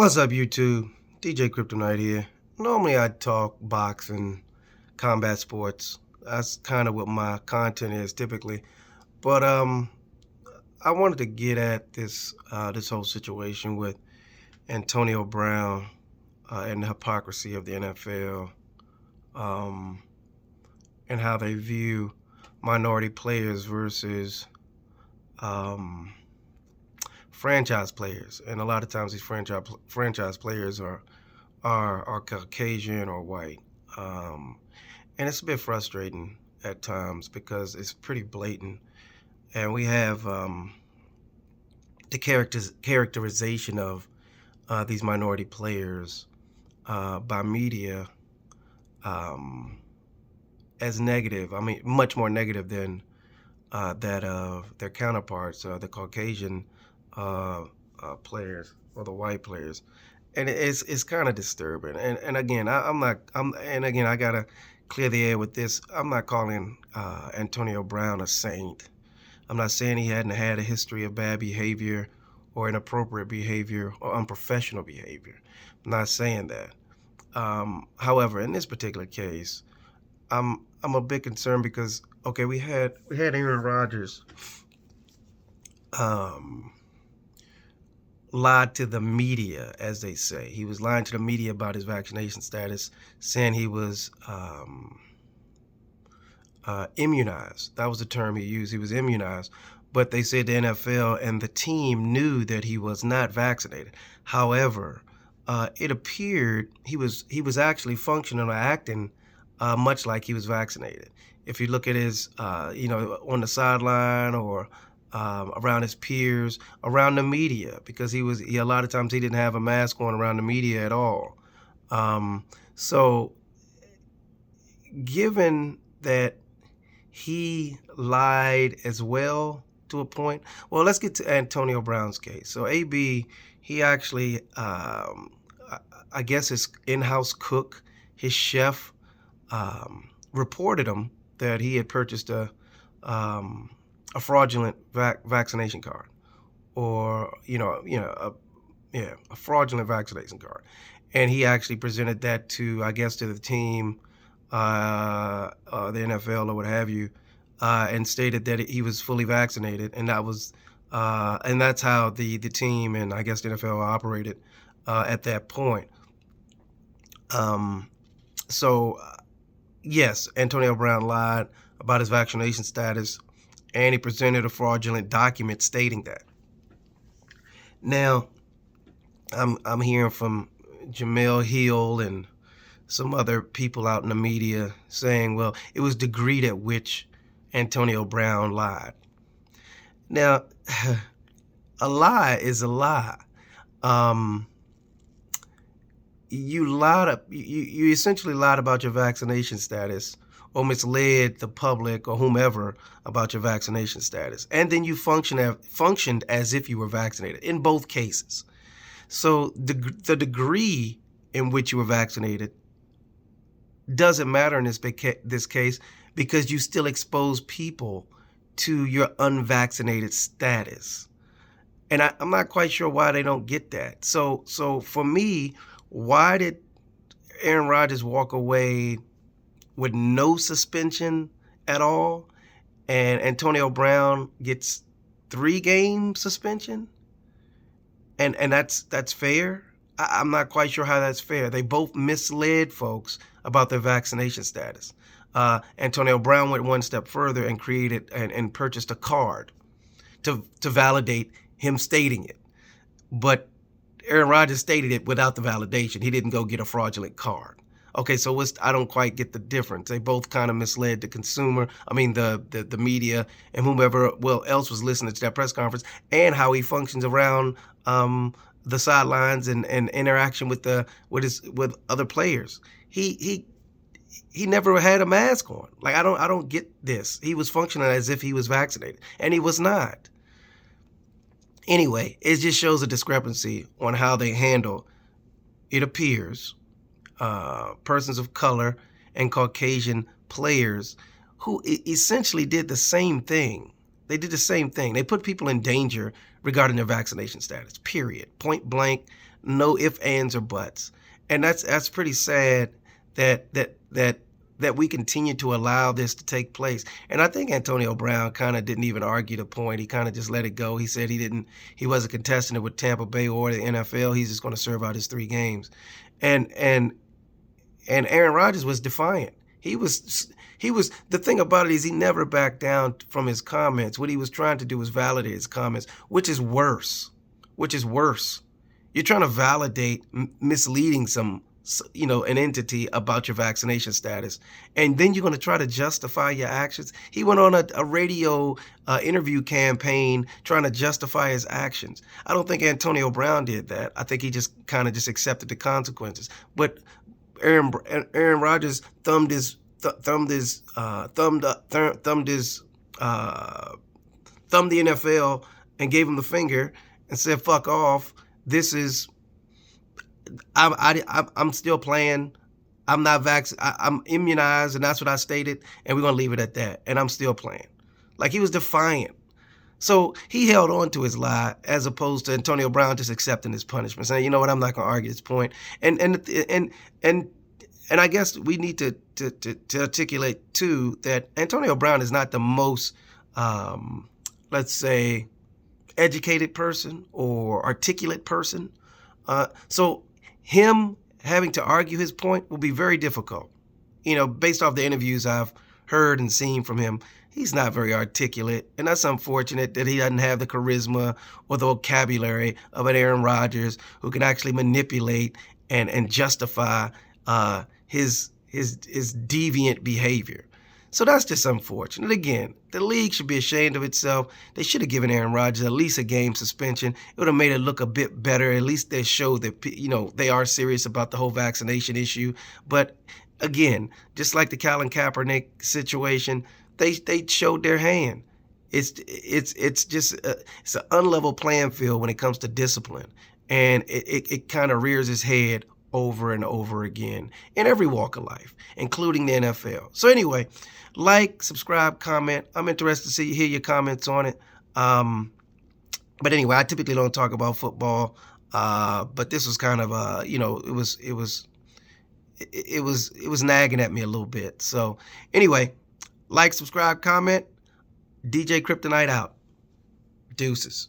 What's up, YouTube? DJ Kryptonite here. Normally I talk boxing, combat sports. That's kind of what my content is typically. But I wanted to get at this whole situation with Antonio Brown and the hypocrisy of the NFL, um, and how they view minority players versus um, franchise players. And a lot of times these franchise players are Caucasian or white. And it's a bit frustrating at times because it's pretty blatant. And we have the characterization of these minority players by media um, as negative. I mean, much more negative than that of their counterparts, the Caucasian players or the white players. And it's kind of disturbing. And again, and again, I gotta clear the air with this. I'm not calling Antonio Brown a saint. I'm not saying he hadn't had a history of bad behavior or inappropriate behavior or unprofessional behavior. I'm not saying that. However, in this particular case, I'm a bit concerned because okay, we had Aaron Rodgers um, lied to the media, as they say. He was lying to the media about his vaccination status, saying he was immunized. That was the term he used. He was immunized. But they said the NFL and the team knew that he was not vaccinated. However, it appeared he was actually functioning or acting much like he was vaccinated. If you look at his, on the sideline or around his peers, around the media, because a lot of times he didn't have a mask on around the media at all. So given that he lied as well to a point, well, let's get to Antonio Brown's case. So AB, he actually, I guess his in-house cook, his chef, reported him that he had purchased a fraudulent vaccination card, or a fraudulent vaccination card, and he actually presented that to, I guess, to the team, the NFL or what have you, and stated that he was fully vaccinated, and that's how the team and I guess the NFL operated at that point. So yes, Antonio Brown lied about his vaccination status, and he presented a fraudulent document stating that. Now, I'm hearing from Jamel Hill and some other people out in the media saying, well, it was the degree at which Antonio Brown lied. Now, a lie is a lie. You essentially lied about your vaccination status, or misled the public or whomever about your vaccination status, and then you functioned as if you were vaccinated in both cases. So the degree in which you were vaccinated doesn't matter in this case, because you still expose people to your unvaccinated status. And I'm not quite sure why they don't get that. So for me, why did Aaron Rodgers walk away with no suspension at all, and Antonio Brown gets 3-game suspension? And that's fair? I'm not quite sure how that's fair. They both misled folks about their vaccination status. Antonio Brown went one step further and created and purchased a card to validate him stating it. But Aaron Rodgers stated it without the validation. He didn't go get a fraudulent card. Okay, so I don't quite get the difference. They both kind of misled the consumer, the media, and whomever else was listening to that press conference, and how he functions around the sidelines and interaction with other players. He never had a mask on. Like, I don't get this. He was functioning as if he was vaccinated, and he was not. Anyway, it just shows a discrepancy on how they handle, it appears, persons of color and Caucasian players who essentially did the same thing. They did the same thing. They put people in danger regarding their vaccination status, period. Point blank. No ifs, ands, or buts. And that's pretty sad that we continue to allow this to take place. And I think Antonio Brown kind of didn't even argue the point. He kind of just let it go. He said he wasn't contesting it with Tampa Bay or the NFL. He's just going to serve out his 3 games. And Aaron Rodgers was defiant. He was the thing about it is he never backed down from his comments. What he was trying to do was validate his comments, which is worse. You're trying to validate misleading an entity about your vaccination status, and then you're going to try to justify your actions. He went on a radio interview campaign trying to justify his actions. I don't think Antonio Brown did that. I think he just kind of accepted the consequences. But Aaron Rodgers thumbed the NFL and gave him the finger and said, "Fuck off. I'm still playing. I'm not vaccinated. I'm immunized, and that's what I stated, and we're going to leave it at that. And I'm still playing." Like, he was defiant. So he held on to his lie as opposed to Antonio Brown just accepting his punishment, saying, "You know what, I'm not going to argue this point." And I guess we need to articulate too that Antonio Brown is not the most, let's say, educated person or articulate person. So him having to argue his point will be very difficult. Based off the interviews I've heard and seen from him, he's not very articulate, and that's unfortunate that he doesn't have the charisma or the vocabulary of an Aaron Rodgers who can actually manipulate and justify his deviant behavior. So that's just unfortunate. Again, the league should be ashamed of itself. They should have given Aaron Rodgers at least a game suspension. It would have made it look a bit better. At least they show that, they are serious about the whole vaccination issue. But again, just like the Colin Kaepernick situation, they showed their hand. It's just it's an unlevel playing field when it comes to discipline, and it kind of rears its head over and over again in every walk of life, including the NFL. So anyway, like, subscribe, comment. I'm interested to hear your comments on it. But anyway, I typically don't talk about football, but this was kind of it was nagging at me a little bit. So anyway, like, subscribe, comment. DJ Kryptonite out. Deuces.